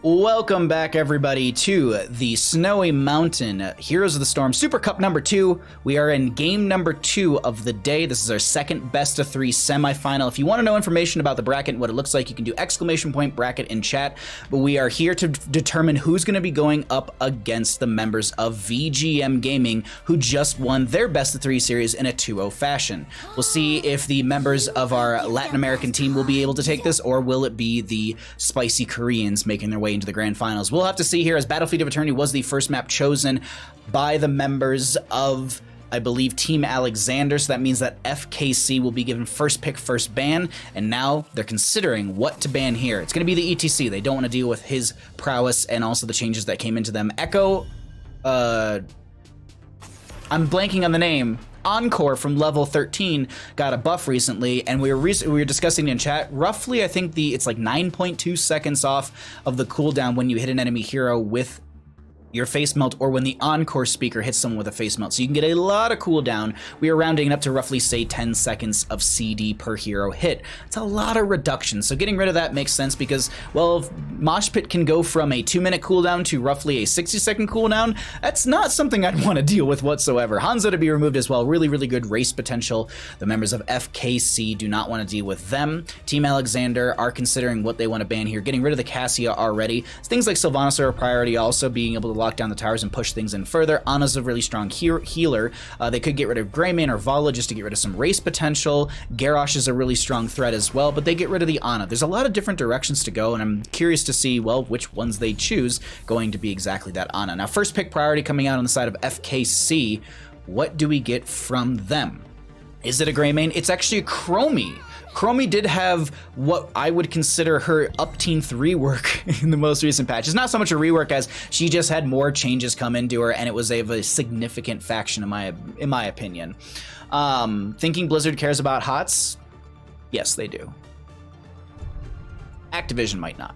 Welcome back, everybody, to the Snowy Mountain Heroes of the Storm Supercup number 2. We are in game number 2 of the day. This is our second best of 3 semifinal. If you want to know information about the bracket and what it looks like, you can do !bracket in chat. But we are here to determine who's going to be going up against the members of VGM Gaming, who just won their best of 3 series in a 2-0 fashion. We'll see if the members of our Latin American team will be able to take this, or will it be the spicy Koreans making their way into the grand finals. We'll have to see here, as Battlefield of Eternity was the first map chosen by the members of, I believe, Team Alexander, so that means that FKC will be given first pick, first ban, and now they're considering what to ban here. It's going to be the ETC. They don't want to deal with his prowess and also the changes that came into them. Echo, I'm blanking on the name. Encore from level 13 got a buff recently, and we were discussing in chat. Roughly, I think it's like 9.2 seconds off of the cooldown when you hit an enemy hero with your face melt, or when the Encore speaker hits someone with a face melt. So you can get a lot of cooldown. We are rounding it up to roughly, say, 10 seconds of CD per hero hit. It's a lot of reduction. So getting rid of that makes sense because, well, Mosh Pit can go from a 2-minute cooldown to roughly a 60-second cooldown. That's not something I'd want to deal with whatsoever. Hanzo to be removed as well. Really, really good race potential. The members of FKC do not want to deal with them. Team Alexander are considering what they want to ban here. Getting rid of the Cassia already. Things like Sylvanas are a priority, also being able to lock down the towers and push things in further. Ana's a really strong healer. They could get rid of Greymane or Vala just to get rid of some race potential. Garrosh is a really strong threat as well, but they get rid of the Ana. There's a lot of different directions to go, and I'm curious to see, well, which ones they choose going to be exactly that Ana. Now, first pick priority coming out on the side of FKC. What do we get from them? Is it a Greymane? It's actually a Chromie. Chromie did have what I would consider her up-teenth rework in the most recent patch. It's not so much a rework as she just had more changes come into her, and it was a significant faction in my opinion. Thinking Blizzard cares about HOTS? Yes, they do. Activision might not.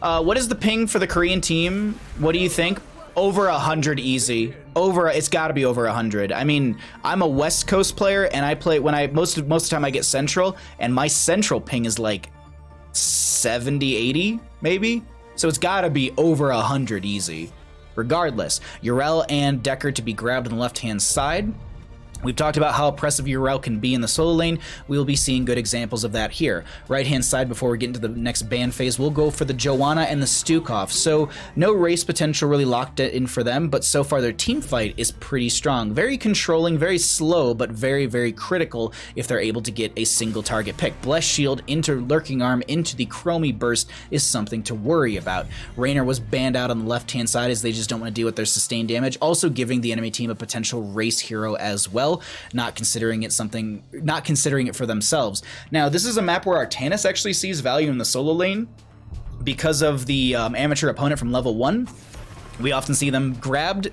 What is the ping for the Korean team? What do you think? Over 100 easy. It's got to be over 100. I mean, I'm a West Coast player, and I play most of the time I get Central, and my Central ping is like 70, 80 maybe. So it's got to be over 100 easy. Regardless, Yrel and Deckard to be grabbed on the left-hand side. We've talked about how oppressive Yrel can be in the solo lane. We will be seeing good examples of that here. Right-hand side, before we get into the next ban phase, we'll go for the Joanna and the Stukov. So no race potential really locked in for them, but so far their team fight is pretty strong. Very controlling, very slow, but very, very critical if they're able to get a single target pick. Blessed Shield into Lurking Arm into the Chromie Burst is something to worry about. Raynor was banned out on the left-hand side as they just don't want to deal with their sustained damage, also giving the enemy team a potential race hero as well. Not considering it for themselves. Now, this is a map where Artanis actually sees value in the solo lane because of the amateur opponent from level 1. We often see them grabbed,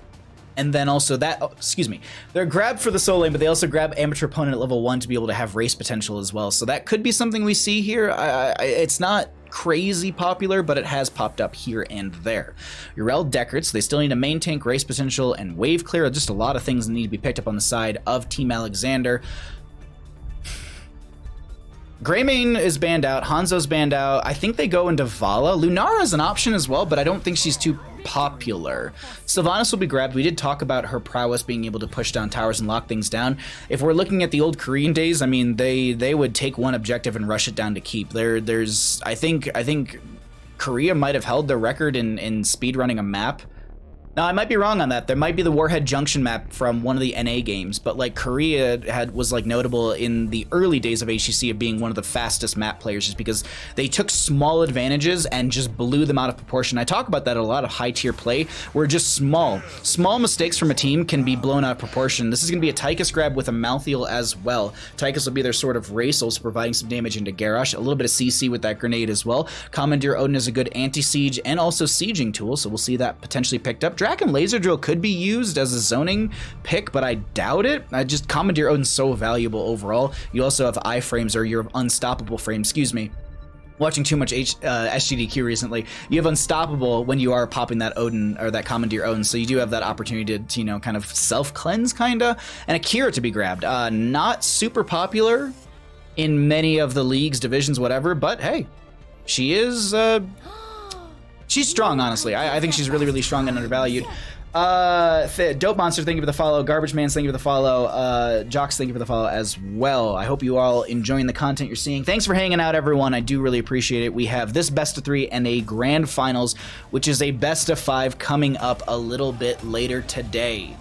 and then also they're grabbed for the solo lane, but they also grab amateur opponent at level 1 to be able to have race potential as well. So that could be something we see here. It's not crazy popular, but it has popped up here and there. Yrel, Deckard, so they still need a main tank, race potential, and wave clear. Just a lot of things that need to be picked up on the side of Team Alexander. Greymane is banned out, Hanzo's banned out. I think they go into Vala. Lunara is an option as well, but I don't think she's too popular. Sylvanas will be grabbed. We did talk about her prowess being able to push down towers and lock things down. If we're looking at the old Korean days, I mean, they would take one objective and rush it down to keep. I think Korea might have held their record in speed running a map. Now, I might be wrong on that. There might be the Warhead Junction map from one of the NA games, but like Korea was like notable in the early days of HGC of being one of the fastest map players just because they took small advantages and just blew them out of proportion. I talk about that a lot of high tier play where just small mistakes from a team can be blown out of proportion. This is going to be a Tychus grab with a Malthael as well. Tychus will be their sort of race, also providing some damage into Garrosh, a little bit of CC with that grenade as well. Commandeer Odin is a good anti-siege and also sieging tool, so we'll see that potentially picked up. Draken Laser Drill could be used as a zoning pick, but I doubt it. Commandeer Odin's so valuable overall. You also have iframes, or your unstoppable frame, excuse me. Watching too much SGDQ recently, you have unstoppable when you are popping that Odin or that Commandeer Odin, so you do have that opportunity to you know, kind of self-cleanse, kinda. And Akira to be grabbed. Not super popular in many of the leagues, divisions, whatever, but hey, she is She's strong, honestly. I think she's really, really strong and undervalued. Dope Monster, thank you for the follow. Garbage Man, thank you for the follow. Jocks, thank you for the follow as well. I hope you all enjoying the content you're seeing. Thanks for hanging out, everyone. I do really appreciate it. We have this best of 3 and a grand finals, which is a best of 5 coming up a little bit later today.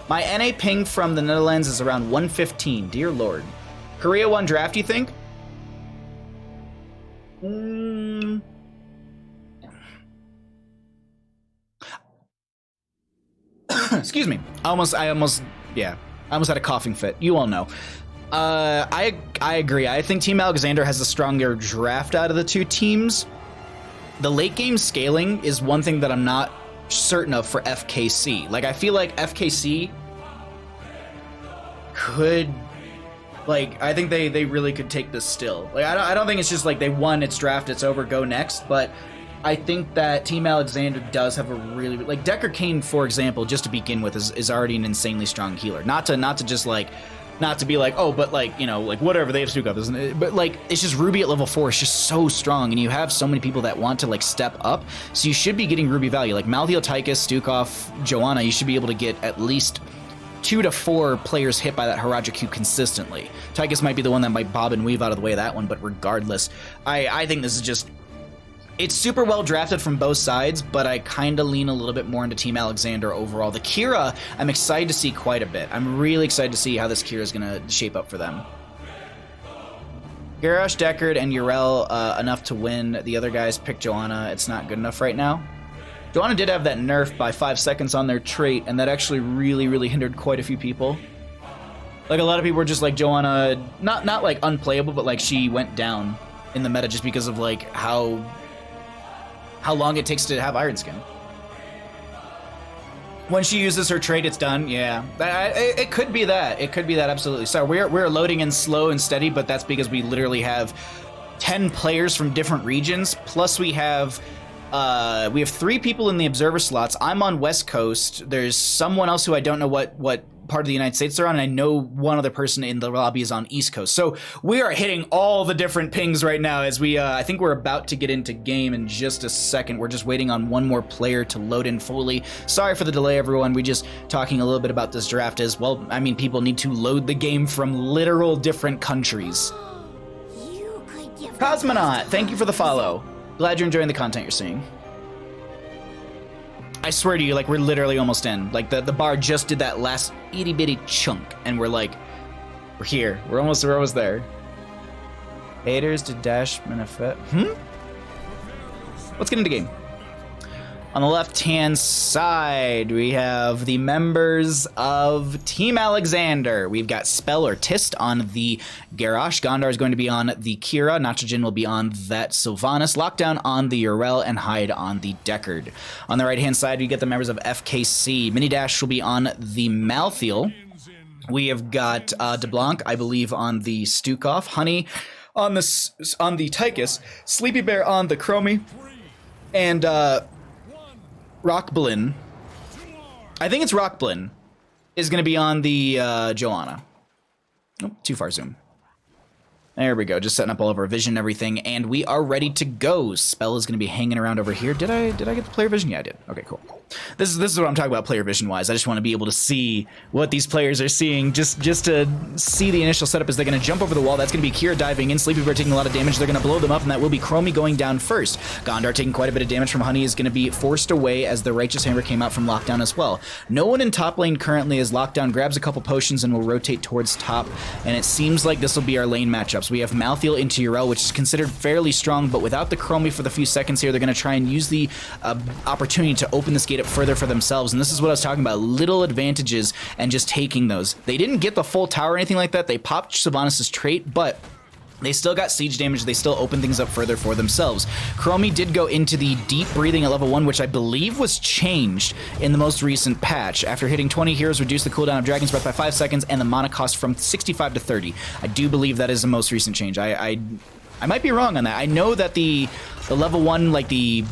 My NA ping from the Netherlands is around 115. Dear Lord. Korea won draft, you think? Excuse me. I almost had a coughing fit. You all know. I agree. I think Team Alexander has a stronger draft out of the two teams. The late game scaling is one thing that I'm not certain of for FKC. Like, I feel like FKC could, like, I think they really could take this still. Like, I don't think it's just like they won, it's draft, it's over, go next, but I think that Team Alexander does have a really, like, Deckard Kane, for example, just to begin with, is already an insanely strong healer. Not to just like, not to be like, oh, but like, you know, like whatever, they have Supercup, isn't it? But like, it's just Ruby at level 4 is just so strong, and you have so many people that want to like step up, so you should be getting Ruby value. Like Malthael, Tychus, Stukov, Joanna, you should be able to get at least 2 to 4 players hit by that Haraja Q consistently. Tychus might be the one that might bob and weave out of the way of that one, but regardless, I think this is just, it's super well drafted from both sides, but I kind of lean a little bit more into Team Alexander overall. The Kira, I'm excited to see quite a bit. I'm really excited to see how this Kira is going to shape up for them. Garrosh, Deckard, and Yrel enough to win. The other guys pick Joanna. It's not good enough right now. Joanna did have that nerf by 5 seconds on their trait, and that actually really hindered quite a few people. Like, a lot of people were just like, Joanna, not like unplayable, but like she went down in the meta just because of like how long it takes to have Iron Skin. When she uses her trait, it's done. Yeah, it could be that. It could be that, absolutely. So we're loading in slow and steady, but that's because we literally have 10 players from different regions. Plus we have 3 people in the observer slots. I'm on West Coast. There's someone else who I don't know what part of the United States they're on, and I know one other person in the lobby is on East Coast. So we are hitting all the different pings right now as we, I think we're about to get into game in just a second. We're just waiting on one more player to load in fully. Sorry for the delay, everyone. We just talking a little bit about this draft as well. I mean, people need to load the game from literal different countries. Cosmonaut, thank you for the follow. Glad you're enjoying the content you're seeing. I swear to you, like, we're literally almost in. Like, the bar just did that last itty bitty chunk, and we're like, we're here. We're almost there. Haters to dash benefit. Let's get into game. On the left-hand side, we have the members of Team Alexander. We've got Spell or Tist on the Garrosh. Gondar is going to be on the Kira. Nitrogen will be on that Sylvanas. Lockdown on the Yrel, and Hyde on the Deckard. On the right-hand side, we get the members of FKC. Mini Dash will be on the Malthael. We have got dBlaNk, I believe, on the Stukov. Honey on the Tychus. SleepyBear on the Chromie. And Rockblin, I think it's Rockblin, is going to be on the Joanna. Oh, too far zoom. There we go, just setting up all of our vision and everything, and we are ready to go. Spell is going to be hanging around over here. Did I get the player vision? Yeah, I did. Okay, cool. This is what I'm talking about player vision wise. I just want to be able to see what these players are seeing, just to see the initial setup. Is they're going to jump over the wall. That's going to be Kira diving in. SleepyBear taking a lot of damage. They're going to blow them up, and that will be Chromie going down first. Gondar taking quite a bit of damage from Honey is going to be forced away as the Righteous Hammer came out from Lockdown as well. No one in top lane currently as Lockdown grabs a couple potions and will rotate towards top, and it seems like this will be our lane matchups. We have Malthael into Yrel, which is considered fairly strong, but without the Chromie for the few seconds here, they're going to try and use the opportunity to open this gate up further for themselves. And this is what I was talking about, little advantages and just taking those. They didn't get the full tower or anything like that. They popped Sylvanas' trait, but they still got siege damage. They still opened things up further for themselves. Chromie did go into the deep breathing at level 1, which I believe was changed in the most recent patch. After hitting 20 heroes, reduced the cooldown of Dragon's Breath by 5 seconds and the mana cost from 65 to 30. I do believe that is the most recent change. I might be wrong on that. I know that the level 1, like the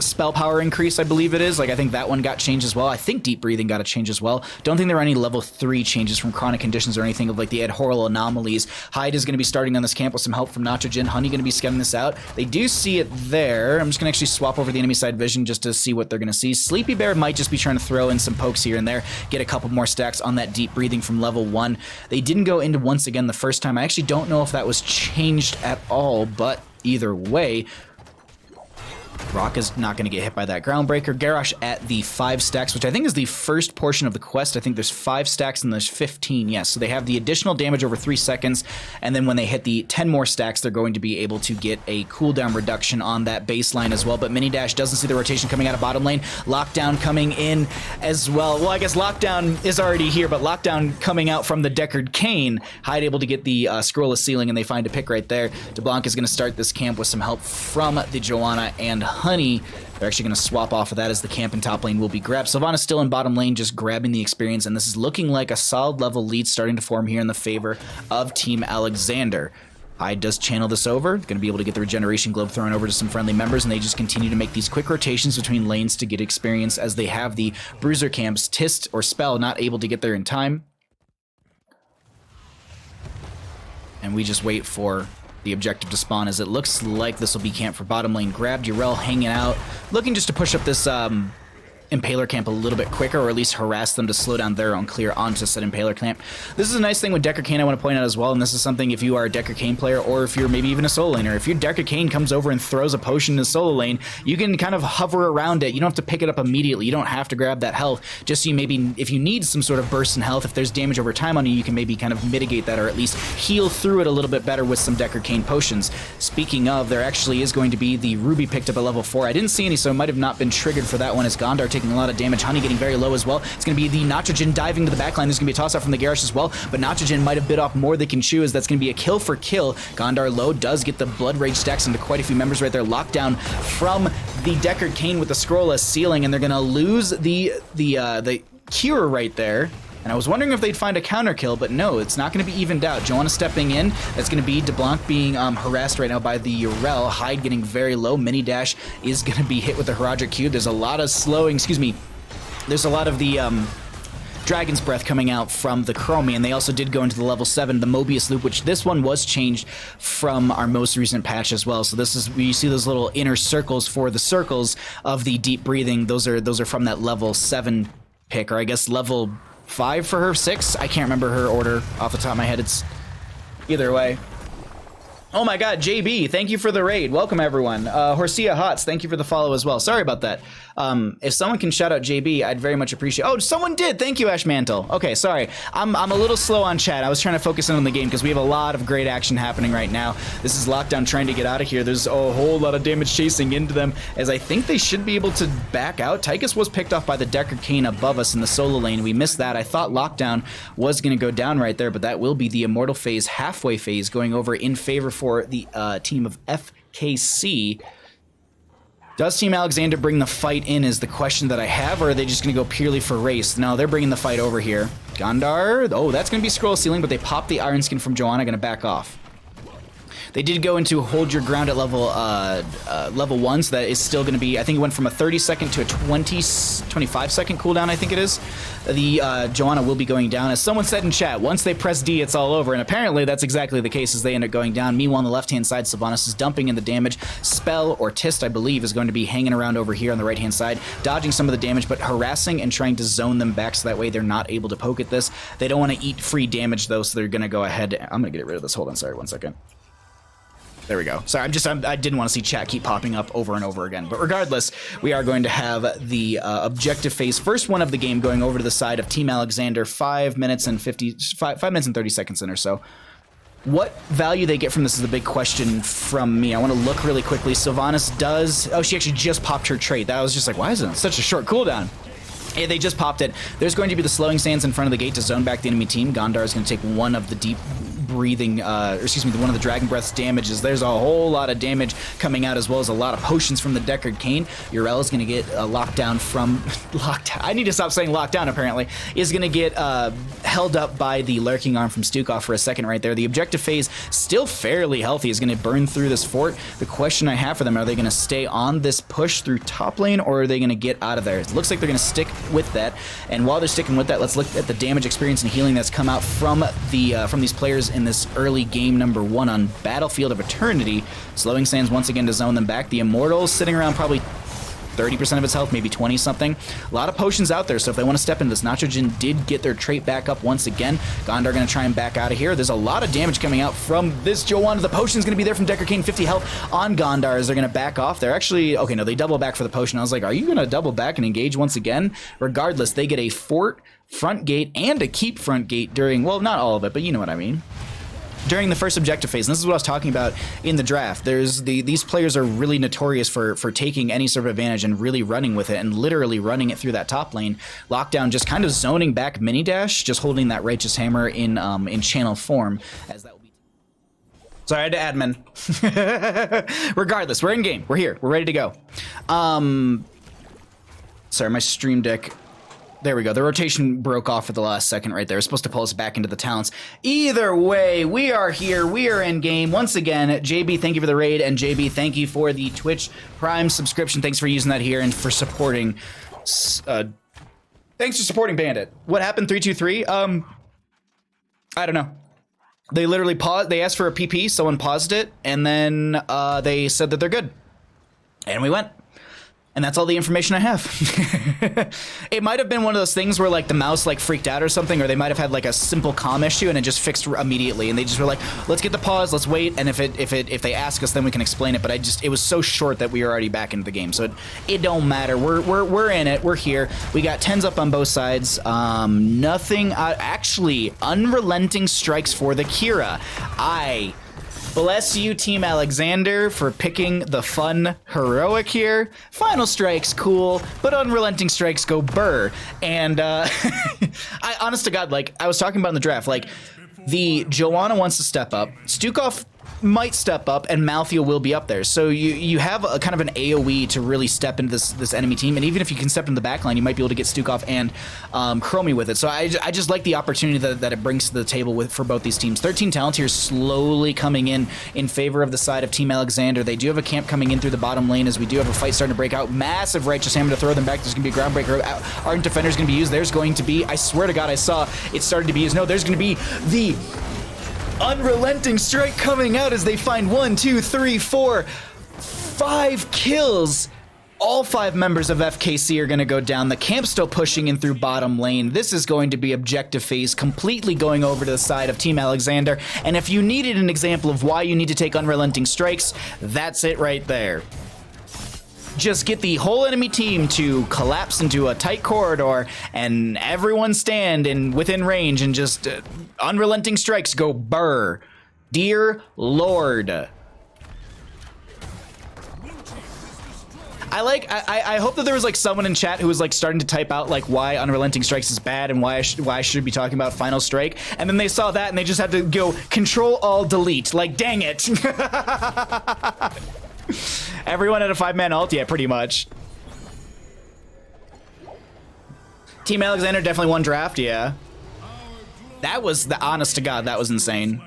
spell power increase, I believe it is. Like, I think that one got changed as well. I think deep breathing got a change as well. Don't think there were any level 3 changes from chronic conditions or anything of like the adhoral anomalies. Hyde is going to be starting on this camp with some help from Nitrogen. Honey going to be scanning this out. They do see it there. I'm just going to actually swap over the enemy side vision just to see what they're going to see. SleepyBear might just be trying to throw in some pokes here and there, get a couple more stacks on that deep breathing from level 1. They didn't go into once again the first time. I actually don't know if that was changed at all, but either way, Rock is not going to get hit by that Groundbreaker. Garrosh at the 5 stacks, which I think is the first portion of the quest. I think there's 5 stacks and there's 15, yes. So they have the additional damage over 3 seconds, and then when they hit the 10 more stacks, they're going to be able to get a cooldown reduction on that baseline as well. But Mini Dash doesn't see the rotation coming out of bottom lane. Lockdown coming in as well. Well, I guess Lockdown is already here, but Lockdown coming out from the Deckard Cane. Hyde able to get the scrollless ceiling, and they find a pick right there. dBlaNk is going to start this camp with some help from the Joanna and Honey. They're actually going to swap off of that as the camp in top lane will be grabbed. Sylvanas still in bottom lane, just grabbing the experience, and this is looking like a solid level lead starting to form here in the favor of Team Alexander. Hyde does channel this over, going to be able to get the regeneration globe thrown over to some friendly members, and they just continue to make these quick rotations between lanes to get experience as they have the bruiser camps. Tist or Spell not able to get there in time. And we just wait for the objective to spawn, as it looks like this will be camp for bottom lane. Grabbed Urel hanging out, looking just to push up this Impaler camp a little bit quicker, or at least harass them to slow down their own clear onto said Impaler camp. This is a nice thing with Deckard Cain I want to point out as well, and this is something if you are a Deckard Cain player, or if you're maybe even a solo laner. If your Deckard Cain comes over and throws a potion in the solo lane, you can kind of hover around it. You don't have to pick it up immediately. You don't have to grab that health. Just so you maybe, if you need some sort of burst in health, if there's damage over time on you, you can maybe kind of mitigate that, or at least heal through it a little bit better with some Deckard Cain potions. Speaking of, there actually is going to be the Ruby picked up at level 4. I didn't see any, so it might have not been triggered for that one, as Gondar taking a lot of damage. Honey getting very low as well. It's going to be the Nitrogen diving to the backline. There's going to be a toss out from the Garrosh as well, but Nitrogen might have bit off more they can chew, as that's going to be a kill for kill. Gondar low does get the Blood Rage stacks into quite a few members right there. Lockdown from the Deckard Cain with the scrollless ceiling, and they're going to lose the cure right there. And I was wondering if they'd find a counter kill, but no, it's not going to be evened out. Joanna stepping in. That's going to be dBlaNk being harassed right now by the Urel. Hyde getting very low. Mini Dash is going to be hit with the Heraldric Cube. There's a lot of slowing, there's a lot of the Dragon's Breath coming out from the Chromie, and they also did go into the level 7, the Mobius Loop, which this one was changed from our most recent patch as well. So this is, you see those little inner circles for the circles of the deep breathing. Those are from that level 7 pick, or I guess level 5 for her, 6? I can't remember her order off the top of my head. It's either way. Oh my god, JB, thank you for the raid. Welcome, everyone. Horsia Hots, thank you for the follow as well. Sorry about that. If someone can shout out JB, I'd very much appreciate. Oh, someone did. Thank you, Ash Mantle. Okay, sorry. I'm a little slow on chat. I was trying to focus in on the game because we have a lot of great action happening right now. This is Lockdown trying to get out of here. There's a whole lot of damage chasing into them, as I think they should be able to back out. Tychus was picked off by the Deckard Cain above us in the solo lane. We missed that. I thought Lockdown was going to go down right there, but that will be the Immortal phase, halfway phase, going over in favor for the team of FKC. Does Team Alexander bring the fight in is the question that I have, or are they just going to go purely for race? No, they're bringing the fight over here. Gondar, oh, that's going to be scroll ceiling, but they pop the Iron Skin from Joanna, going to back off. They did go into hold your ground at level 1, so that is still going to be, I think it went from a 30-second to a 25-second cooldown, I think it is. The Joanna will be going down. As someone said in chat, once they press D, it's all over, and apparently that's exactly the case as they end up going down. Meanwhile, on the left-hand side, Sylvanas is dumping in the damage. Spell, or Tist, I believe, is going to be hanging around over here on the right-hand side, dodging some of the damage, but harassing and trying to zone them back so that way they're not able to poke at this. They don't want to eat free damage, though, so they're going to go ahead. I'm going to get rid of this. Hold on, sorry, 1 second. There we go. Sorry, I didn't want to see chat keep popping up over and over again. But regardless, we are going to have the objective phase, first one of the game, going over to the side of Team Alexander. 5 minutes and 30 seconds in or so. What value they get from this is the big question from me. I want to look really quickly. Sylvanas does... Oh, she actually just popped her trait. That was just like, why is it such a short cooldown? Yeah, they just popped it. There's going to be the slowing sands in front of the gate to zone back the enemy team. Gondar is going to take one of the deep breathing, or excuse me, one of the Dragon Breath's damages. There's a whole lot of damage coming out, as well as a lot of potions from the Deckard Cane. Yrel is going to get locked down from... I need to stop saying locked down, apparently. Is going to get held up by the Lurking Arm from Stukov for a second right there. The objective phase, still fairly healthy, is going to burn through this fort. The question I have for them, are they going to stay on this push through top lane, or are they going to get out of there? It looks like they're going to stick with that. And while they're sticking with that, let's look at the damage, experience, and healing that's come out from these players in this early game number 1 on Battlefield of Eternity. Slowing Sands once again to zone them back. The Immortals sitting around probably 30% of its health, maybe 20 something. A lot of potions out there, so if they want to step into this, Nitrogen did get their trait back up once again. Gondar going to try and back out of here. There's a lot of damage coming out from this Joanna. The potion's going to be there from Deckard Cane, 50 health on Gondar as they're going to back off. They're actually, okay, no, they double back for the potion. I was like, are you going to double back and engage once again? Regardless, they get a fort front gate and a keep front gate during, well, not all of it, but you know what I mean. During the first objective phase, and this is what I was talking about in the draft, these players are really notorious for taking any sort of advantage and really running with it and literally running it through that top lane. Lockdown just kind of zoning back mini dash, just holding that Righteous Hammer in channel form, as that will be. Sorry, I had to admin. Regardless, we're in game. We're here. We're ready to go. Sorry, my stream deck. There we go. The rotation broke off at the last second right there. It's supposed to pull us back into the talents. Either way, we are here. We are in game. Once again, JB, thank you for the raid. And JB, thank you for the Twitch Prime subscription. Thanks for using that here and for supporting... thanks for supporting Bandit. What happened, 323? I don't know. They literally paused. They asked for a PP. Someone paused it. And then they said that they're good. And we went. And that's all the information I have. It might have been one of those things where like the mouse like freaked out or something, or they might have had like a simple comm issue and it just fixed immediately. And they just were like, let's get the pause, let's wait. And if they ask us, then we can explain it. But it was so short that we were already back into the game. So it don't matter. We're in it. We're here. We got 10s up on both sides. Nothing, actually unrelenting strikes for the Kira. Bless you, Team Alexander, for picking the fun heroic here. Final Strike's cool, but Unrelenting Strikes go burr. And honest to God, like I was talking about in the draft, like the Joanna wants to step up. Stukov might step up, and Malthea will be up there. So you have a kind of an AoE to really step into this enemy team, and even if you can step into the backline, you might be able to get Stukov and Chromie with it. So I just like the opportunity that it brings to the table for both these teams. 13 talents here slowly coming in favor of the side of Team Alexander. They do have a camp coming in through the bottom lane as we do have a fight starting to break out. Massive Righteous Hammer to throw them back. There's going to be a Groundbreaker. Ardent Defender's going to be used. There's going to be, I swear to God, I saw it started to be used. No, there's going to be the Unrelenting Strike coming out as they find 1, 2, 3, 4, 5 kills. All 5 members of FKC are going to go down. The camp's still pushing in through bottom lane. This is going to be objective phase, completely going over to the side of Team Alexander. And if you needed an example of why you need to take Unrelenting Strikes, that's it right there. Just get the whole enemy team to collapse into a tight corridor and everyone stand within range and just Unrelenting Strikes go burr. Dear Lord. I hope that there was like someone in chat who was like starting to type out like why Unrelenting Strikes is bad and why I should be talking about Final Strike, and then they saw that and they just had to go Control-Alt-Delete. Like, dang it. Everyone had a 5-man ult? Yeah, pretty much. Team Alexander definitely won draft, yeah. That was, honest to God, that was insane.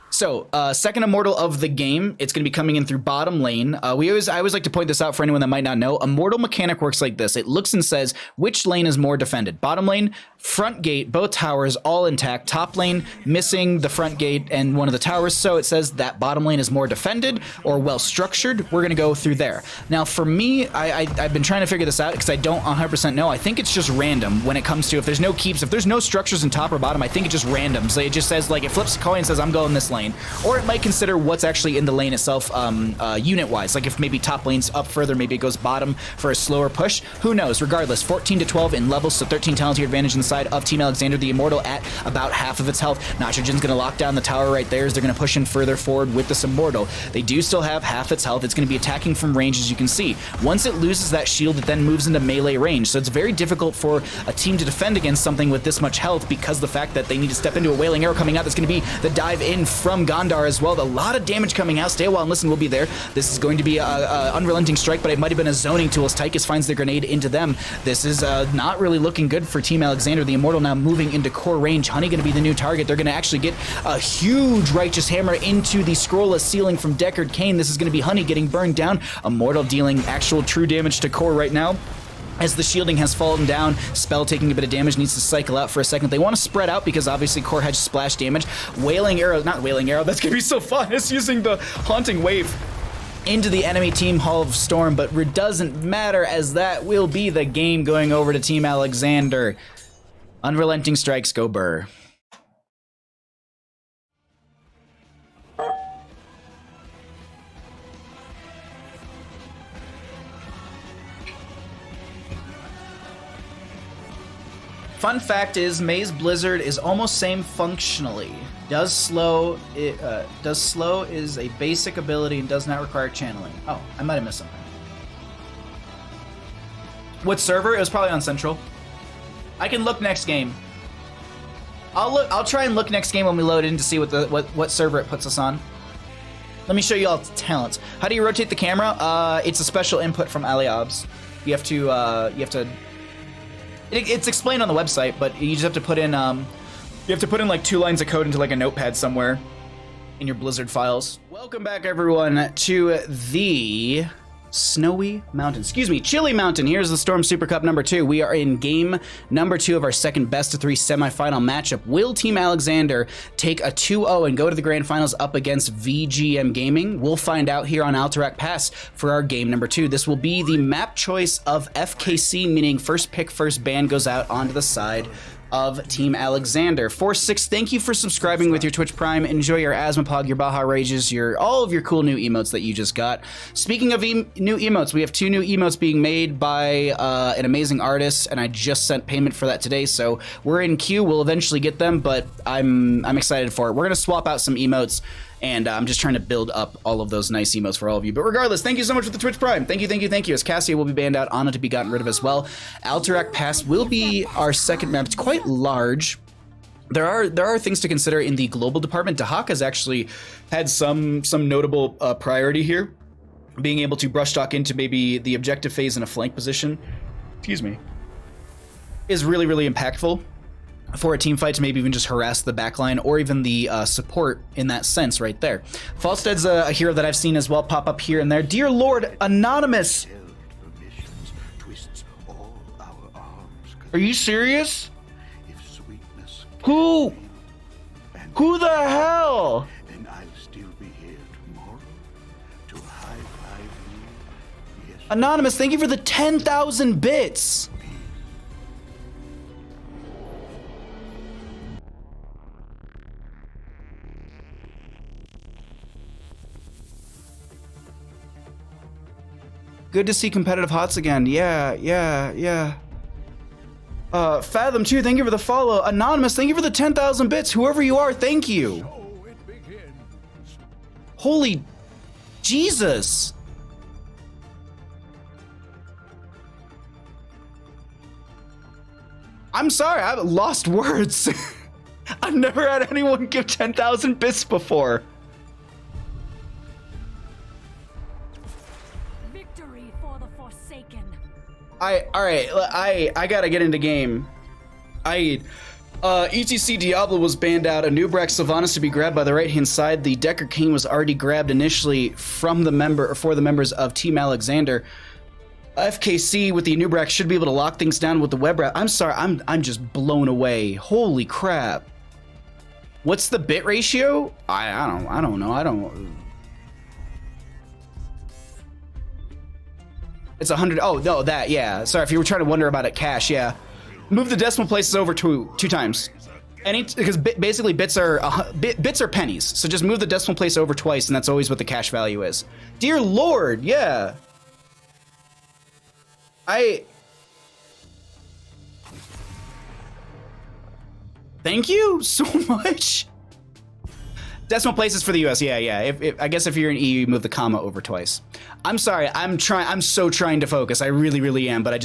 So, second Immortal of the game, it's going to be coming in through bottom lane. I always like to point this out for anyone that might not know. Immortal mechanic works like this. It looks and says, which lane is more defended? Bottom lane, front gate, both towers, all intact. Top lane, missing the front gate and one of the towers. So it says that bottom lane is more defended or well-structured. We're going to go through there. Now, for me, I've been trying to figure this out because I don't 100% know. I think it's just random when it comes to if there's no keeps, if there's no structures in top or bottom, I think it's just random. So it just says, like, it flips a coin and says, I'm going this lane. lane, or it might consider what's actually in the lane itself unit-wise. Like if maybe top lane's up further, maybe it goes bottom for a slower push. Who knows? Regardless, 14 to 12 in levels, so 13 talent tier advantage inside of Team Alexander. The Immortal at about half of its health. Nitrogen's going to lock down the tower right there as they're going to push in further forward with this Immortal. They do still have half its health. It's going to be attacking from range, as you can see. Once it loses that shield, it then moves into melee range, so it's very difficult for a team to defend against something with this much health because the fact that they need to step into a Wailing Arrow coming out. That's going to be the dive in from Gondar as well. A lot of damage coming out. Stay a while and listen will be there. This is going to be a unrelenting strike, but it might have been a zoning tool as Tychus finds the grenade into them. This is not really looking good for Team Alexander. The Immortal now moving into core range. Honey going to be the new target. They're going to actually get a huge Righteous Hammer into the scrollless ceiling from Deckard Kane. This is going to be Honey getting burned down. Immortal dealing actual true damage to core right now. As the shielding has fallen down, Spell taking a bit of damage, needs to cycle out for a second. They want to spread out because obviously core has splash damage. Wailing Arrow, not Wailing Arrow, that's going to be so fun. It's using the Haunting Wave into the enemy team Hall of Storm, but it doesn't matter as that will be the game going over to Team Alexander. Unrelenting strikes go burr. Fun fact is, Maze Blizzard is almost same functionally. Does slow is a basic ability and does not require channeling. Oh, I might have missed something. What server? It was probably on Central. I can look next game. I'll try and look next game when we load in to see what server it puts us on. Let me show you all the talents. How do you rotate the camera? It's a special input from Aliobs. You have to. It's explained on the website, but you just have to put in like 2 lines of code into like a notepad somewhere in your Blizzard files. Welcome back, everyone, to the Snowy Mountain. Excuse me, Chilly Mountain. Here's the Storm Supercup number 2. We are in game number 2 of our second best of 3 semifinal matchup. Will Team Alexander take a 2-0 and go to the grand finals up against VGM Gaming? We'll find out here on Alterac Pass for our game number 2. This will be the map choice of FKC, meaning first pick, first ban goes out onto the side of Team Alexander. 46, thank you for subscribing with your Twitch Prime. Enjoy your Asmapog, your Baja Rages, all of your cool new emotes that you just got. Speaking of new emotes, we have 2 new emotes being made by an amazing artist, and I just sent payment for that today, so we're in queue. We'll eventually get them, but I'm excited for it. We're gonna swap out some emotes, and I'm just trying to build up all of those nice emotes for all of you. But regardless, thank you so much for the Twitch Prime. Thank you, thank you, thank you. As Cassia will be banned out, Anna to be gotten rid of as well. Alterac Pass will be our second map. It's quite large. There are things to consider in the global department. Dahak has actually had some notable priority here, being able to brush talk into maybe the objective phase in a flank position. Excuse me. Is really, really impactful for a team fight to maybe even just harass the backline or even the support in that sense right there. Falstead's a hero that I've seen as well pop up here and there. Dear Lord, Anonymous! Are you serious? Who the hell? And I'll still be here tomorrow to high-five you. Yes. Anonymous, thank you for the 10,000 bits! Good to see competitive HOTS again. Yeah. Fathom 2, thank you for the follow. Anonymous, thank you for the 10,000 bits. Whoever you are, thank you. So it begins. Holy Jesus. I'm sorry, I've lost words. I've never had anyone give 10,000 bits before. Victory for the Forsaken. I gotta get into game. ETC Diablo was banned out. A new Brax Sylvanas to be grabbed by the right-hand side. The Deckard King was already grabbed initially from the member or for the members of Team Alexander. FKC with the Anubrax should be able to lock things down with the web wrap. I'm sorry, I'm just blown away. Holy crap. What's the bit ratio? I don't know. It's 100. Oh, no, that, yeah. Sorry if you were trying to wonder about it, Cash, yeah. Move the decimal places over two times. Because basically bits are bits are pennies, so just move the decimal place over twice, and that's always what the cash value is. Dear Lord, yeah. Thank you so much. Decimal places for the US, yeah. I guess if you're in EU, you move the comma over twice. I'm sorry, I'm so trying to focus. I really am, but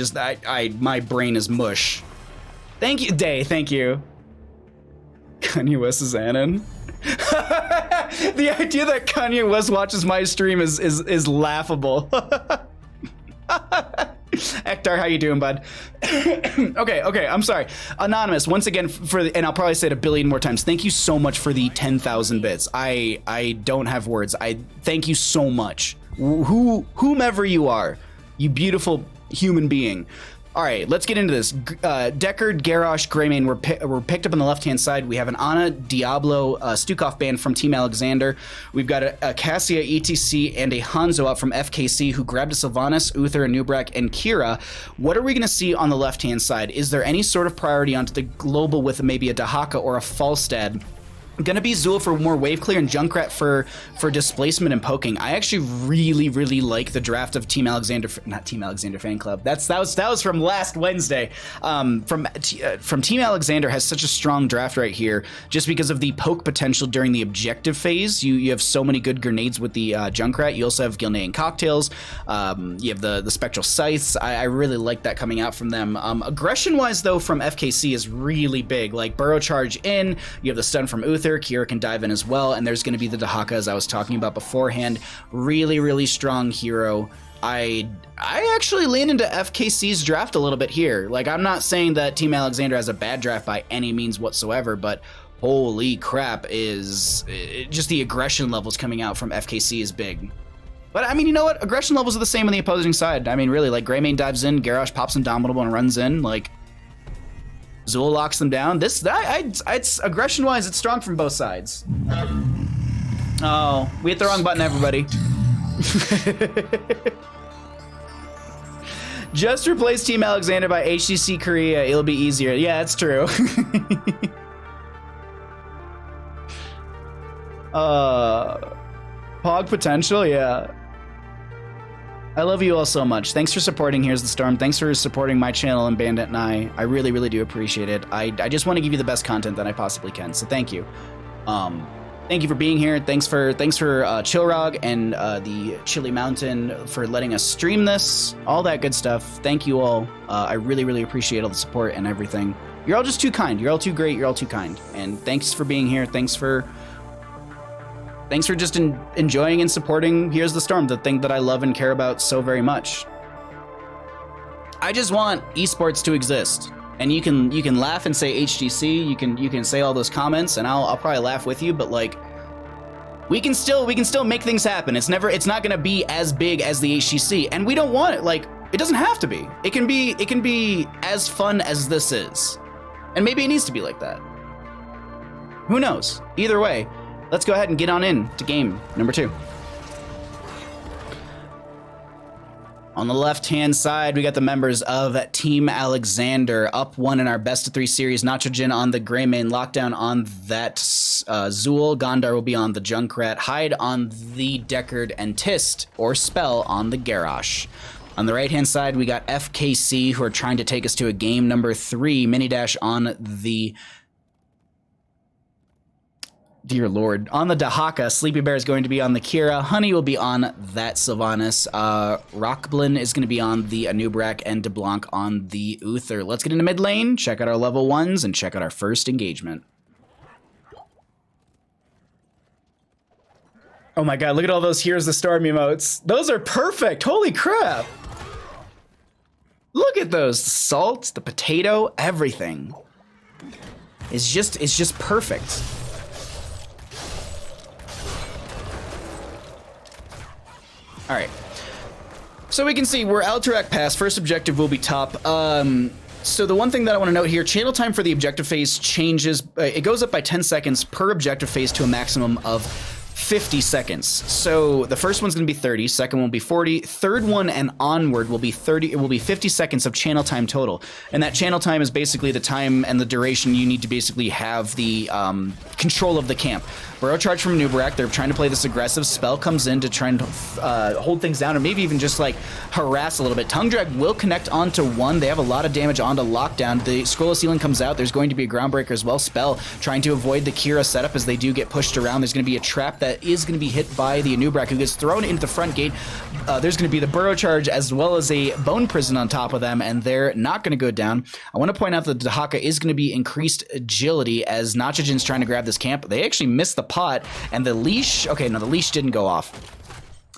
my brain is mush. Thank you, Day, thank you. Kanye West is Anon. The idea that Kanye West watches my stream is laughable. Ektar, how you doing, bud? Okay, I'm sorry. Anonymous, once again, and I'll probably say it a billion more times, thank you so much for the 10,000 bits. I don't have words. I thank you so much. Whomever you are, you beautiful human being. All right, let's get into this. Deckard, Garrosh, Greymane were picked up on the left-hand side. We have an Ana, Diablo, Stukov band from Team Alexander. We've got a Cassia, ETC, and a Hanzo out from FKC who grabbed a Sylvanas, Uther, a Nubrak, and Kira. What are we going to see on the left-hand side? Is there any sort of priority onto the global with maybe a Dahaka or a Falstad? Gonna be Zul for more wave clear and Junkrat for displacement and poking. I actually really like the draft of Team Alexander, not Team Alexander fan club. That was from last Wednesday. From Team Alexander has such a strong draft right here, just because of the poke potential during the objective phase. You have so many good grenades with the Junkrat. You also have Gilnean cocktails. You have the spectral scythes. I really like that coming out from them. Aggression wise though, from FKC is really big. Like burrow charge in. You have the stun from Uther. Kira can dive in as well, and there's going to be the Dahaka as I was talking about beforehand. Really strong hero. I actually lean into FKC's draft a little bit here. Like, I'm not saying that Team Alexander has a bad draft by any means whatsoever, but holy crap, is just the aggression levels coming out from FKC is big. But I mean, you know what? Aggression levels are the same on the opposing side. I mean, really, like Greymane dives in, Garrosh pops Indomitable and runs in, like Zul locks them down. It's aggression-wise, it's strong from both sides. Oh, we hit the wrong button, everybody. Just replace Team Alexander by HGC Korea. It'll be easier. Yeah, it's true. Pog potential, yeah. I love you all so much. Thanks for supporting Here's the Storm. Thanks for supporting my channel and Bandit and I. I really do appreciate it. I just want to give you the best content that I possibly can. So thank you. Thank you for being here. Thanks for Chillrog and the Chili Mountain for letting us stream this. All that good stuff. Thank you all. I really appreciate all the support and everything. You're all just too kind. You're all too great. You're all too kind. And thanks for being here. Thanks for just enjoying and supporting Here's the Storm, the thing that I love and care about so very much. I just want esports to exist, and you can laugh and say HGC, you can say all those comments, and I'll probably laugh with you, but like we can still make things happen. It's not gonna be as big as the HGC, and we don't want it. Like, it doesn't have to be. It can be as fun as this is, and maybe it needs to be like that. Who knows? Either way. Let's go ahead and get on in to game number 2. On the left-hand side, we got the members of Team Alexander, up 1 in our best-of-3 series. Nachojin on the Greymane, Lockdown on that Zul, Gondar will be on the Junkrat, Hyde on the Deckard, and Tist, or Spell, on the Garrosh. On the right-hand side, we got FKC, who are trying to take us to a game number 3. Mini Dash on the... Dear Lord. On the Dahaka, SleepyBear is going to be on the Kira. Honey will be on that Sylvanas. Rockblin is going to be on the Anubrak, and dBlaNk on the Uther. Let's get into mid lane, check out our level 1s, and check out our first engagement. Oh my god, look at all those Here's the Storm emotes. Those are perfect. Holy crap. Look at those. The salt, the potato, everything. It's just perfect. All right, so we can see we're Alterac Pass. First objective will be top. So the one thing that I want to note here, channel time for the objective phase changes. It goes up by 10 seconds per objective phase to a maximum of 50 seconds. So the first one's going to be 30, second one will be 40, third one and onward will be 30. It will be 50 seconds of channel time total. And that channel time is basically the time and the duration you need to basically have the control of the camp. Burrow charge from Nubrak. They're trying to play this aggressive. Spell comes in to try and hold things down, or maybe even just like harass a little bit. Tongue Drag will connect onto one. They have a lot of damage onto Lockdown. The Scroll of Sealing comes out. There's going to be a Groundbreaker as well. Spell trying to avoid the Kira setup as they do get pushed around. There's going to be a trap that is going to be hit by the Nubrak, who gets thrown into the front gate. There's going to be the Burrow charge as well as a Bone Prison on top of them, and they're not going to go down. I want to point out that the Dahaka is going to be increased agility as Nachijin's trying to grab this camp. They actually missed the pot, and the leash, okay, no, the leash didn't go off.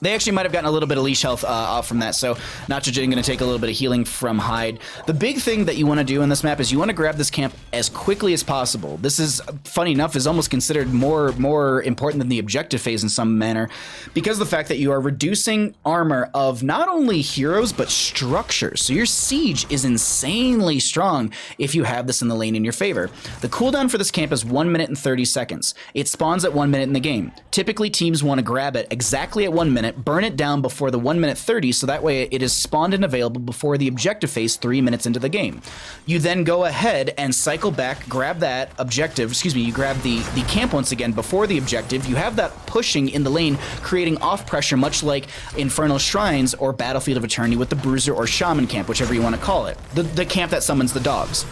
They actually might have gotten a little bit of leash health off from that, so Nachijin going to take a little bit of healing from Hyde. The big thing that you want to do in this map is you want to grab this camp as quickly as possible. This is, funny enough, is almost considered more important than the objective phase in some manner, because of the fact that you are reducing armor of not only heroes, but structures. So your siege is insanely strong if you have this in the lane in your favor. The cooldown for this camp is 1 minute and 30 seconds. It spawns at 1 minute in the game. Typically, teams want to grab it exactly at 1 minute, burn it down before the 1 minute 30, so that way it is spawned and available before the objective phase 3 minutes into the game. You then go ahead and cycle back, grab that objective, you grab the camp once again before the objective. You have that pushing in the lane, creating off pressure, much like Infernal Shrines or Battlefield of Eternity with the Bruiser or Shaman camp, whichever you want to call it. The camp that summons the dogs.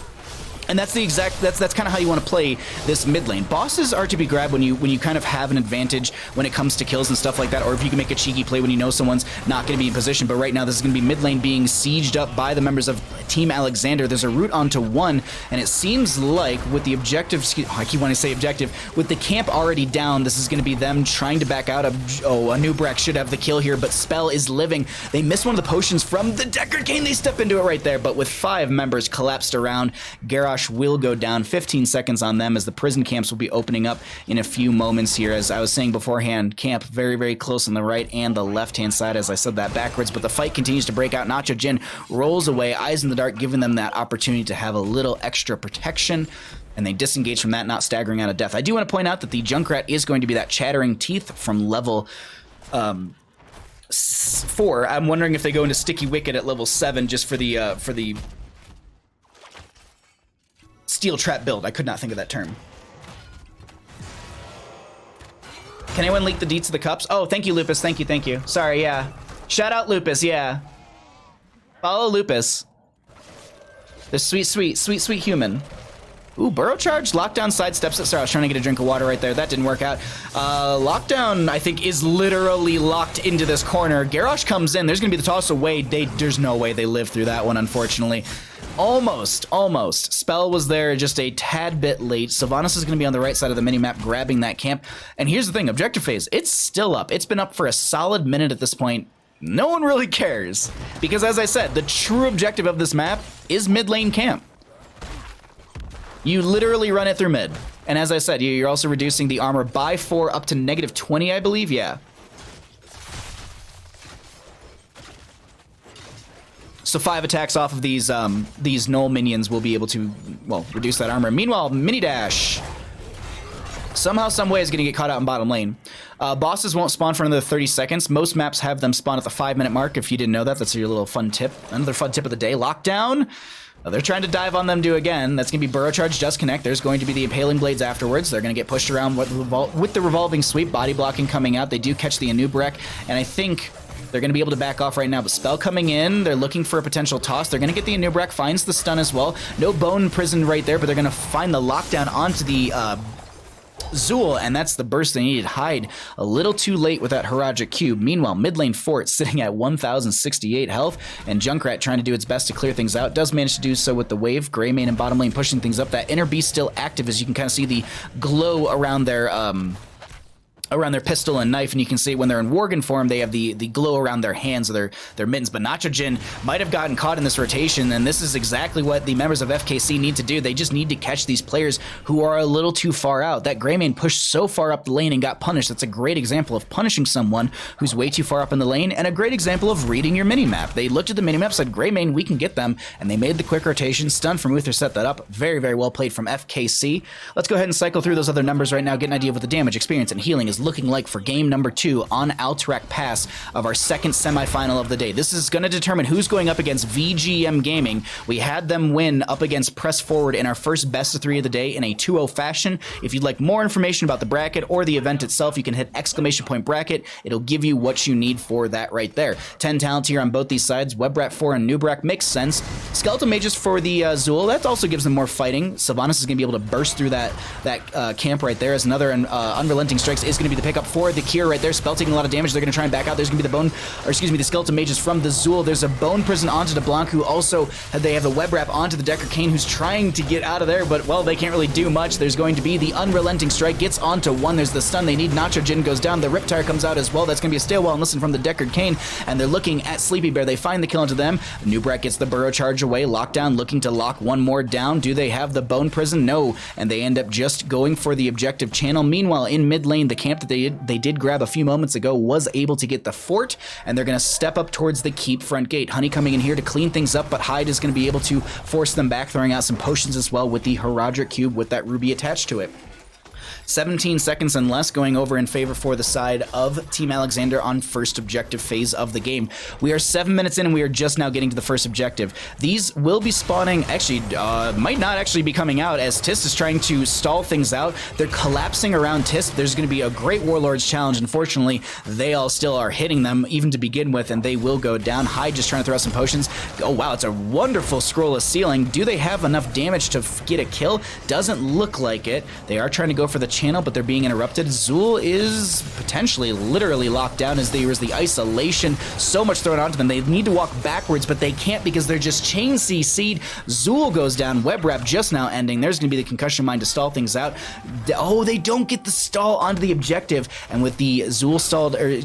And that's that's kind of how you want to play this mid lane. Bosses are to be grabbed when you kind of have an advantage when it comes to kills and stuff like that, or if you can make a cheeky play when you know someone's not going to be in position. But right now, this is going to be mid lane being sieged up by the members of Team Alexander. There's a route onto one, and it seems like with the objective, I keep wanting to say objective, with the camp already down, this is going to be them trying to back out of, a Nubrak should have the kill here, but Spell is living. They miss one of the potions from the Deckard game. They step into it right there, but with 5 members collapsed around, Garrosh will go down. 15 seconds on them as the prison camps will be opening up in a few moments here. As I was saying beforehand, camp very, very close on the right and the left-hand side, as I said that backwards, but the fight continues to break out. Nachijin rolls away, eyes in the dark, giving them that opportunity to have a little extra protection, and they disengage from that, not staggering out of death. I do want to point out that the Junkrat is going to be that Chattering Teeth from level 4. I'm wondering if they go into Sticky Wicket at level 7 just for the Steel Trap build. I could not think of that term. Can anyone leak the deets of the cups? Oh, thank you, Lupus. Thank you. Sorry, yeah. Shout out Lupus, yeah. Follow Lupus. The sweet human. Ooh, Burrow Charge. Lockdown sidesteps it. Sorry, I was trying to get a drink of water right there. That didn't work out. Lockdown, I think, is literally locked into this corner. Garrosh comes in. There's going to be the toss away. There's no way they live through that one, unfortunately. Almost. Spell was there just a tad bit late. Sylvanas is going to be on the right side of the minimap grabbing that camp. And here's the thing, objective phase, it's still up. It's been up for a solid minute at this point. No one really cares. Because as I said, the true objective of this map is mid lane camp. You literally run it through mid. And as I said, you're also reducing the armor by 4 up to -20, I believe, yeah. So 5 attacks off of these null minions will be able to, well, reduce that armor. Meanwhile, Mini Dash somehow, some way is going to get caught out in bottom lane. Bosses won't spawn for another 30 seconds. Most maps have them spawn at the 5-minute mark. If you didn't know that, that's your little fun tip. Another fun tip of the day. Lockdown. They're trying to dive on them too again. That's going to be Burrow Charge, just connect. There's going to be the Impaling Blades afterwards. They're going to get pushed around with the Revolving Sweep. Body blocking coming out. They do catch the Anubrek, and I think they're going to be able to back off right now, but Spell coming in. They're looking for a potential toss. They're going to get the Anubrek, finds the stun as well. No Bone Prison right there, but they're going to find the lockdown onto the Zool, and that's the burst they needed. Hyde a little too late with that Haragic Cube. Meanwhile, mid lane Fort sitting at 1,068 health, and Junkrat trying to do its best to clear things out. Does manage to do so with the wave. Greymane and bottom lane pushing things up. That inner beast still active, as you can kind of see the glow around their pistol and knife, and you can see when they're in Worgen form, they have the glow around their hands or their mittens. But Nachijin might have gotten caught in this rotation, and this is exactly what the members of FKC need to do. They just need to catch these players who are a little too far out. That Greymane pushed so far up the lane and got punished. That's a great example of punishing someone who's way too far up in the lane, and a great example of reading your minimap. They looked at the minimap, said, Greymane, we can get them, and they made the quick rotation. Stun from Uther set that up. Very, very well played from FKC. Let's go ahead and cycle through those other numbers right now, get an idea of what the damage, experience, and healing is is looking like for game number 2 on Alterac Pass of our second semifinal of the day. This is going to determine who's going up against VGM Gaming. We had them win up against Press Forward in our first best of 3 of the day in a 2-0 fashion. If you'd like more information about the bracket or the event itself, you can hit !bracket. It'll give you what you need for that right there. 10 talents here on both these sides. Webrat 4 and Nubrak makes sense. Skeletal Mages for the Zool, that also gives them more fighting. Sylvanas is going to be able to burst through that camp right there as another Unrelenting Strikes is going to be the pickup for the Cure right there. Spell taking a lot of damage. They're going to try and back out. There's going to be the Skeletal Mages from the Zool. There's a Bone Prison onto dBlaNk, who also, they have the Web Wrap onto the Deckard Kane, who's trying to get out of there, but, well, they can't really do much. There's going to be the Unrelenting Strike, gets onto one. There's the stun they need. Nacho Jin goes down. The Riptire comes out as well. That's going to be a stay while and listen from the Deckard Kane, and they're looking at SleepyBear. They find the kill onto them. Nubrak gets the Burrow Charge away. Lockdown looking to lock one more down. Do they have the Bone Prison? No, and they end up just going for the objective channel. Meanwhile, in mid lane, the camp that they did grab a few moments ago was able to get the fort, and they're going to step up towards the keep front gate. Honey coming in here to clean things up, but Hyde is going to be able to force them back, throwing out some potions as well with the Herodric Cube with that ruby attached to it. 17 seconds and less going over in favor for the side of Team Alexander on first objective phase of the game. We are 7 minutes in and we are just now getting to the first objective. These will be spawning, actually, might not actually be coming out as Tist is trying to stall things out. They're collapsing around Tist. There's going to be a great Warlords challenge. Unfortunately, they all still are hitting them even to begin with, and they will go down. Hyde just trying to throw out some potions. Oh wow, it's a wonderful scroll of ceiling. Do they have enough damage to get a kill? Doesn't look like it. They are trying to go for the channel, but they're being interrupted. Zool is potentially literally locked down as there is the isolation. So much thrown onto them. They need to walk backwards, but they can't because they're just chain CC'd. Zool goes down. Web Wrap just now ending. There's going to be the concussion mine to stall things out. Oh, they don't get the stall onto the objective, and with the Zool stalled or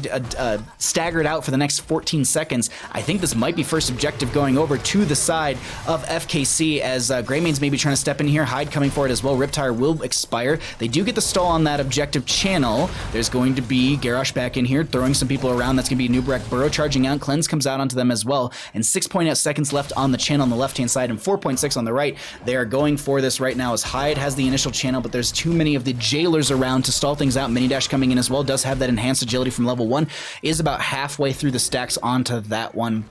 staggered out for the next 14 seconds, I think this might be first objective going over to the side of FKC as Greymane's maybe trying to step in here. Hyde coming for it as well. Riptire will expire. They do get the stall on that objective channel. There's going to be Garrosh back in here throwing some people around. That's going to be Nubrak Burrow charging out. Cleanse comes out onto them as well, and 6.8 seconds left on the channel on the left hand side and 4.6 on the right. They are going for this right now as Hyde has the initial channel, but there's too many of the jailers around to stall things out. Mini Dash coming in as well, does have that enhanced agility from level 1, is about halfway through the stacks onto that one.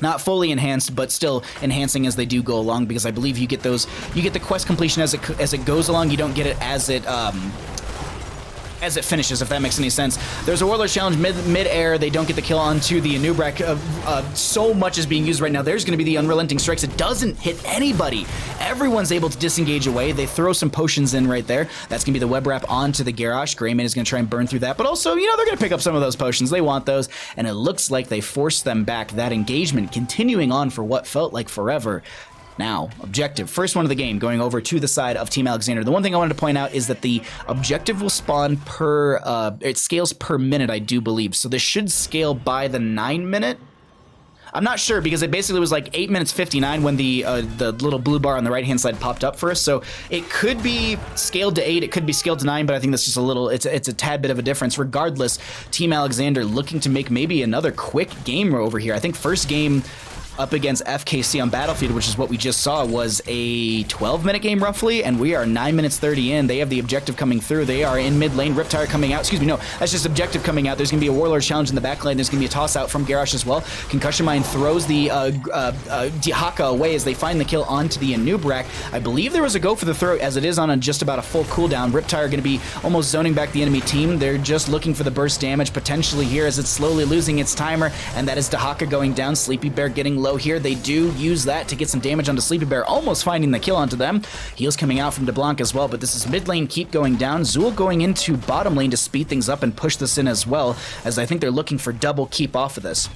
Not fully enhanced, but still enhancing as they do go along, because I believe you get those, you get the quest completion as it goes along. You don't get it as it finishes, if that makes any sense. There's a Warlord challenge mid-air. They don't get the kill onto the Anubrak. So much is being used right now. There's going to be the Unrelenting Strikes. It doesn't hit anybody. Everyone's able to disengage away. They throw some potions in right there. That's going to be the Web Wrap onto the Garrosh. Greymane is going to try and burn through that, but also, you know, they're going to pick up some of those potions. They want those, and it looks like they forced them back. That engagement continuing on for what felt like forever. Now, objective, first one of the game, going over to the side of Team Alexander. The one thing I wanted to point out is that the objective will spawn per, it scales per minute, I do believe. So this should scale by the 9 minute. I'm not sure, because it basically was like 8 minutes 59 when the little blue bar on the right hand side popped up for us. So it could be scaled to 8, it could be scaled to 9, but I think that's just a little, it's a tad bit of a difference. Regardless, Team Alexander looking to make maybe another quick game over here. I think first game up against FKC on Battlefield, which is what we just saw, was a 12-minute game roughly, and we are 9 minutes 30 in. They have the objective coming through. They are in mid lane. Riptire coming out. Excuse me, no, that's just objective coming out. There's going to be a Warlord challenge in the back lane. There's going to be a toss out from Garrosh as well. Concussion Mine throws the Haka away as they find the kill onto the Anubrak. I believe there was a go for the throw, as it is on just about a full cooldown. Riptire going to be almost zoning back the enemy team. They're just looking for the burst damage potentially here as it's slowly losing its timer, and that is Dahaka going down. SleepyBear getting low here. They do use that to get some damage onto SleepyBear, almost finding the kill onto them. Heals coming out from dBlaNk as well, but this is mid lane keep going down. Zool going into bottom lane to speed things up and push this in as well, as I think they're looking for double keep off of this.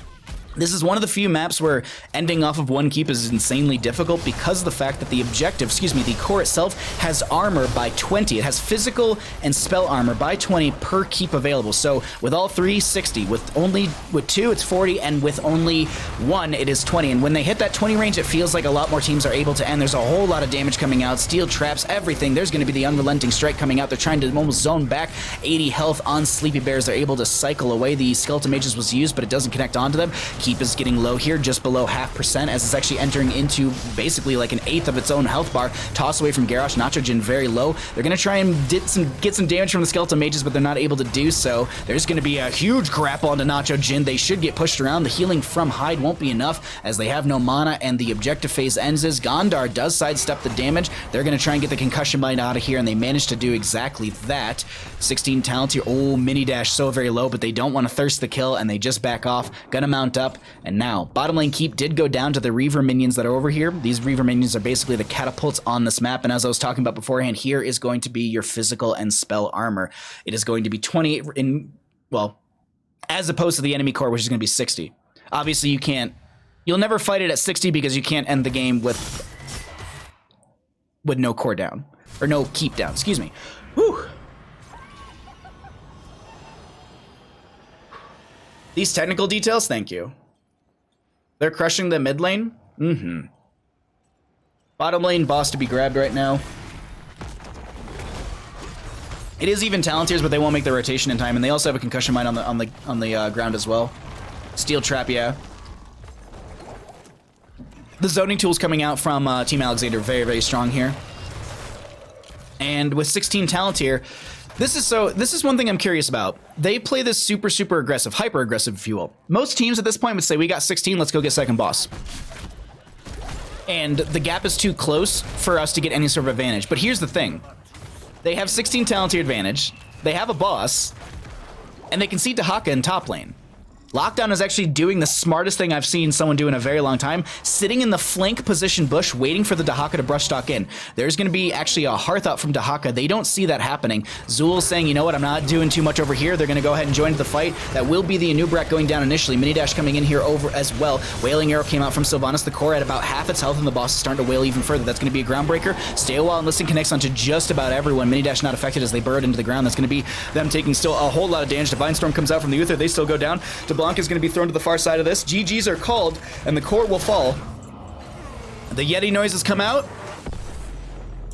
This is one of the few maps where ending off of one keep is insanely difficult because of the fact that the objective, the core itself has armor by 20. It has physical and spell armor by 20 per keep available. So with all three, 60. With two, it's 40, and with only one, it is 20. And when they hit that 20 range, it feels like a lot more teams are able to end. There's a whole lot of damage coming out, steel traps, everything. There's going to be the Unrelenting Strike coming out. They're trying to almost zone back. 80 health on SleepyBears. They're able to cycle away. The Skeletal Mages was used, but it doesn't connect onto them. Keep is getting low here, just below 0.5%, as it's actually entering into basically like an eighth of its own health bar. Toss away from Garrosh. Nacho Jin very low. They're going to try and get some damage from the Skeletal Mages, but they're not able to do so. There's going to be a huge grapple onto Nacho Jin. They should get pushed around. The healing from Hyde won't be enough, as they have no mana, and the objective phase ends as Gondar does sidestep the damage. They're going to try and get the Concussion Bite out of here, and they managed to do exactly that. 16 talents here. Oh, mini dash so very low, but they don't want to thirst the kill, and they just back off. Gonna mount up, and now bottom lane keep did go down to the Reaver minions that are over here. These Reaver minions are basically the catapults on this map, and as I was talking about beforehand, here is going to be your physical and spell armor. It is going to be 28 in, well, as opposed to the enemy core, which is going to be 60. Obviously, you'll never fight it at 60 because you can't end the game with no core down, or no keep down, excuse me. Whew. These technical details, thank you. They're crushing the mid lane. Bottom lane boss to be grabbed right now. It is even Talontiers, but they won't make the rotation in time, and they also have a concussion mine on the ground as well. Steel trap, yeah. The zoning tools coming out from Team Alexander very, very strong here. And with 16 Talontier, this is one thing I'm curious about. They play this super, super aggressive, hyper aggressive, if you will. Most teams at this point would say, we got 16, let's go get second boss. And the gap is too close for us to get any sort of advantage. But here's the thing. They have 16 Talontier advantage, they have a boss, and they concede to Haka in top lane. Lockdown is actually doing the smartest thing I've seen someone do in a very long time, sitting in the flank position bush, waiting for the Dahaka to brush stock in. There's going to be actually a Hearth out from Dahaka. They don't see that happening. Zul's saying, you know what, I'm not doing too much over here. They're going to go ahead and join the fight. That will be the Anubrak going down initially. Mini Dash coming in here over as well. Wailing Arrow came out from Sylvanas. The core at about half its health, and the boss is starting to wail even further. That's going to be a Groundbreaker. Stay a while and listen connects onto just about everyone. Mini Dash not affected as they burrowed into the ground. That's going to be them taking still a whole lot of damage. Divine Storm comes out from the Uther. They still go down. dBlaNk is going to be thrown to the far side of this. GGs are called, and the core will fall. The Yeti noises come out,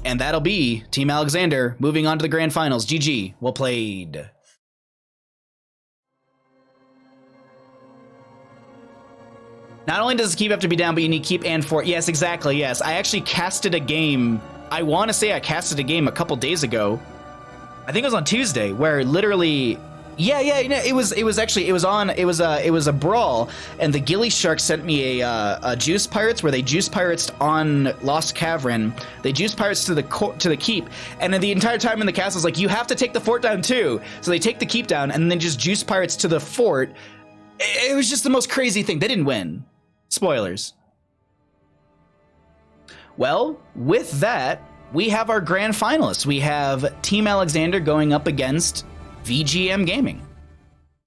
and that'll be Team Alexander moving on to the grand finals. GG. Well played. Not only does keep have to be down, but you need keep and fort. Yes, exactly, yes. I actually casted a game. I want to say I casted a game a couple days ago. I think it was on Tuesday, where literally... Yeah, it was a brawl, and the Gilly Shark sent me a Juice Pirates where they Juice Pirates on Lost Cavern. They Juice Pirates to the keep, and then the entire time in the castle is like, you have to take the fort down too. So they take the keep down and then just Juice Pirates to the fort. It was just the most crazy thing. They didn't win. Spoilers. Well, with that, we have our grand finalists. We have Team Alexander going up against VGM Gaming.